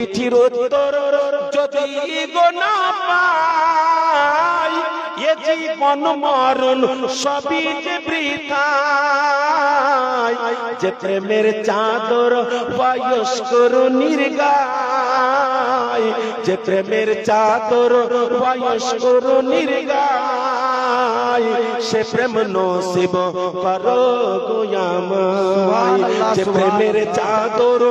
চিঠির উত্তর যদি গো না পাই, এ জীবন মরণ সবই যে বৃথায়। যে প্রেমের চাদর বয়স্কর নির্গায়, যে প্রেমের চাদর বয়স্কর নির্গায়, সে প্রেম নসিব করো গো আমায়। যে প্রেমের চাদর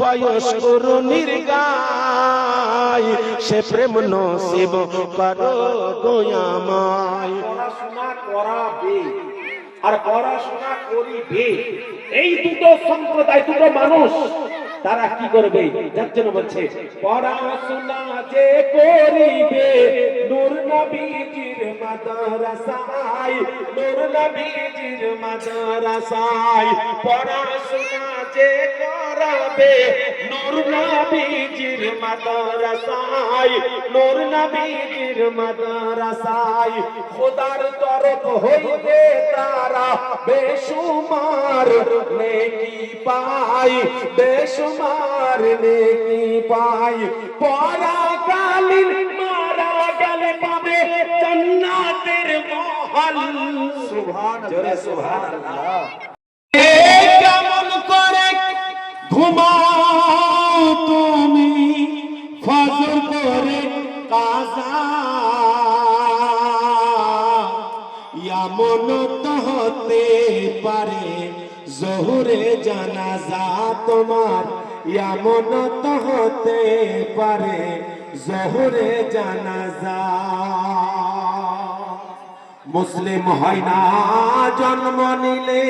বয়স্কর নির্গায়, সে প্রেম নসিব করো গো আমায়। পড়াশোনা করাবে আর পড়াশোনা করিবে, এই দুটো সম্প্রদায়, দুটো মানুষ, তারা কি করবে? যার জন্য বলছে পড়াশোনা যে করিবে নূর নবীজির মাদ্রাসায়, নূর নবীজির মাদ্রাসায়। পড়াশোনা যে করাবে নূর নবীজির মাদ্রাসায়, নূর নবীজির মাদ্রাসায়। খোদার তরফ হইতে তারা বেশুমার নেকি পায়, বেশুমার নেকি পায়। পরাকালীন মারা গেলে পাবে জান্নাতের মহল। সুবহানাল্লাহ, সুবহানাল্লাহ। কেমন করে ঘুমাও তুমি ফজর করে কাজা, এমন তো হতে পারে জোহরে জানাজা তোমার, এমন তো হতে পারে জোহরে জানাজা। মুসলিম হয় না জন্ম নিলে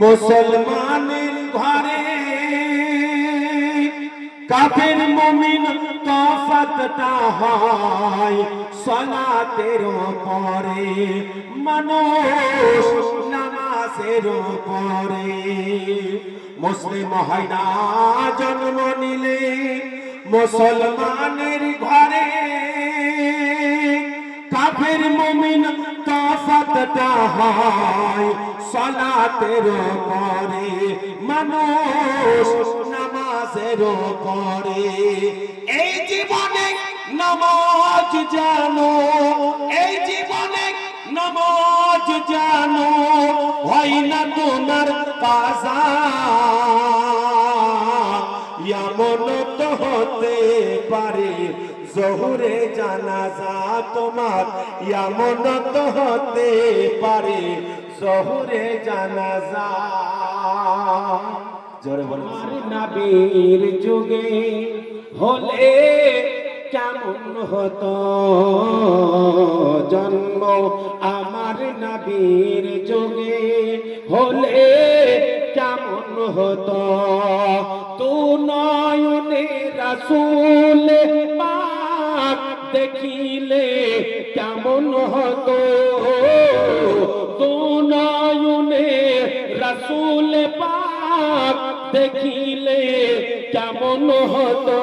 মুসলমানের ঘরে, কাফের মুমিন তফাতটা হয় সালাতের পরে, মানুষ নামাজের পরে। মুসলিম হয় না জন্ম নিলে মুসলমানের ঘরে, কাফের মুমিন তফাতটা হয় সালাতের পরে, মানুষ নামাজের পরে। এই জীবনে নামাজ জানো, এই জীবনে নামাজ জানো, হয় না তোমার কাজা, এমন তো হতে পারে জোহরে জানাজা তোমার, এমন তো হতে পারে জোহরে জানাজা। জোরে বলুন। নবীর যুগে হলে কেমন হতো জন্ম, আমার নবীর যুগে হলে কেমন হতো। তু নয়নে রাসূল পাক দেখিলে কেমন হতো, তু নয়নে রাসূল পাক দেখিলে কেমন হতো।